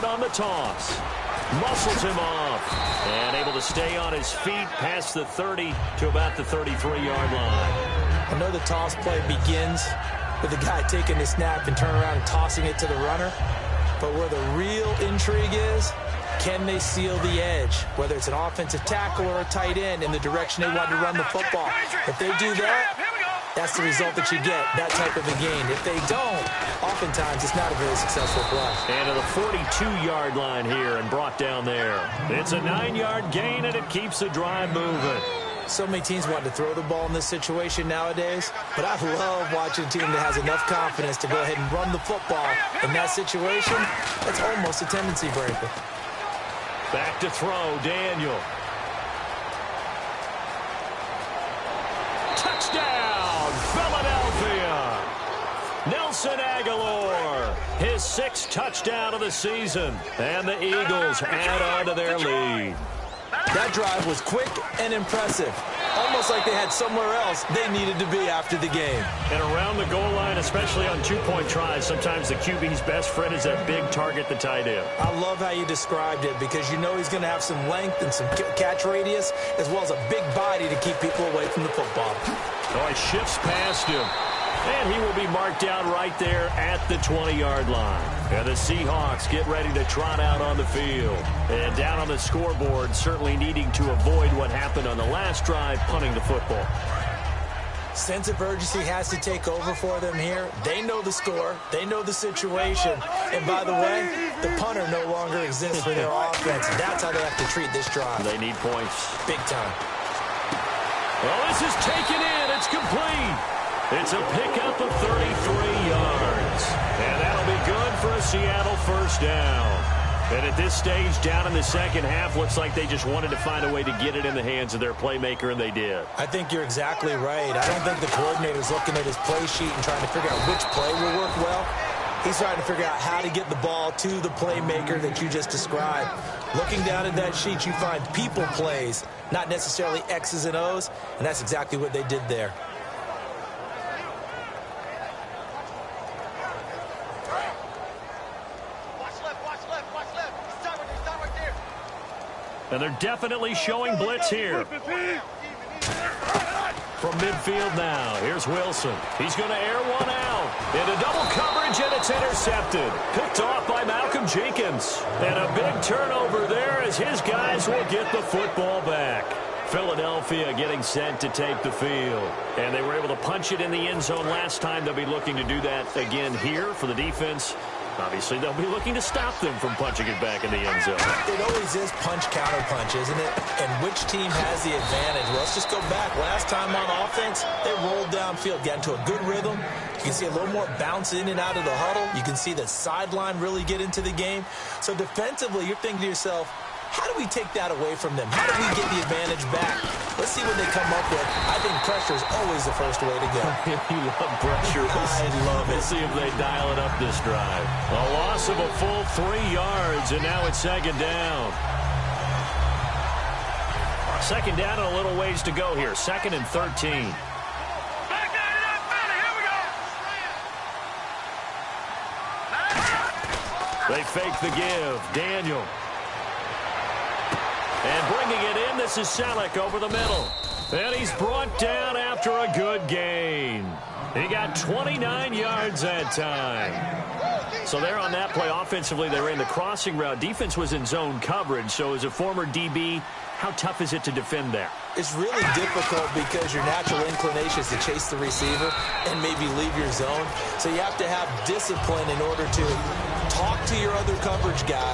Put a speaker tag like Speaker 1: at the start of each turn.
Speaker 1: on the toss. Muscles him off. And able to stay on his feet past the 30 to about the 33-yard line.
Speaker 2: I know the toss play begins with the guy taking the snap and turning around and tossing it to the runner. But where the real intrigue is, can they seal the edge? Whether it's an offensive tackle or a tight end in the direction they want to run the football. If they do that, that's the result that you get, that type of a gain. If they don't, oftentimes it's not a very successful play.
Speaker 1: And to the 42-yard line here and brought down there. It's a 9-yard gain, and it keeps the drive moving.
Speaker 2: So many teams want to throw the ball in this situation nowadays, but I love watching a team that has enough confidence to go ahead and run the football. In that situation, that's almost a tendency breaker.
Speaker 1: Back to throw, Daniel. Touchdown, Philadelphia! Nelson Aguilar, his 6th touchdown of the season, and the Eagles add on to their lead.
Speaker 2: That drive was quick and impressive. Almost like they had somewhere else they needed to be after the game.
Speaker 1: And around the goal line, especially on 2-point tries, sometimes the QB's best friend is that big target, the tight end.
Speaker 2: I love how you described it because you know he's going to have some length and some catch radius as well as a big body to keep people away from the football.
Speaker 1: Oh, he shifts past him. And he will be marked down right there at the 20-yard line. And the Seahawks get ready to trot out on the field. And down on the scoreboard, certainly needing to avoid what happened on the last drive, punting the football.
Speaker 2: Sense of urgency has to take over for them here. They know the score. They know the situation. And by the way, the punter no longer exists for their offense. That's how they have to treat this drive.
Speaker 1: They need points.
Speaker 2: Big time.
Speaker 1: Well, this is taken in. It's complete. It's a pickup of 33 yards. And that'll be good for a Seattle first down. And at this stage, down in the second half, looks like they just wanted to find a way to get it in the hands of their playmaker, and they did.
Speaker 2: I think you're exactly right. I don't think the coordinator's looking at his play sheet and trying to figure out which play will work well. He's trying to figure out how to get the ball to the playmaker that you just described. Looking down at that sheet, you find people plays, not necessarily X's and O's, and that's exactly what they did there.
Speaker 1: And they're definitely showing blitz here. From midfield now, here's Wilson. He's going to air one out. Into double coverage, and it's intercepted. Picked off by Malcolm Jenkins. And a big turnover there as his guys will get the football back. Philadelphia getting set to take the field. And they were able to punch it in the end zone last time. They'll be looking to do that again here for the defense. Obviously, they'll be looking to stop them from punching it back in the end zone.
Speaker 2: It always is punch-counter-punch, isn't it? And which team has the advantage? Well, let's just go back. Last time on offense, they rolled downfield, got into a good rhythm. You can see a little more bounce in and out of the huddle. You can see the sideline really get into the game. So defensively, you're thinking to yourself, how do we take that away from them? How do we get the advantage back? Let's see what they come up with. I think pressure is always the first way to go.
Speaker 1: You love pressure.
Speaker 2: I love it.
Speaker 1: We'll see if they dial it up this drive. A loss of a full 3 yards, and now it's second down. Second down and a little ways to go here. 2nd and 13. They fake the give. Daniel. And bringing it in, this is Selleck over the middle. And he's brought down after a good gain. He got 29 yards that time. So there on that play, offensively, they ran the crossing route. Defense was in zone coverage. So as a former DB, how tough is it to defend there?
Speaker 2: It's really difficult because your natural inclination is to chase the receiver and maybe leave your zone. So you have to have discipline in order to talk to your other coverage guy.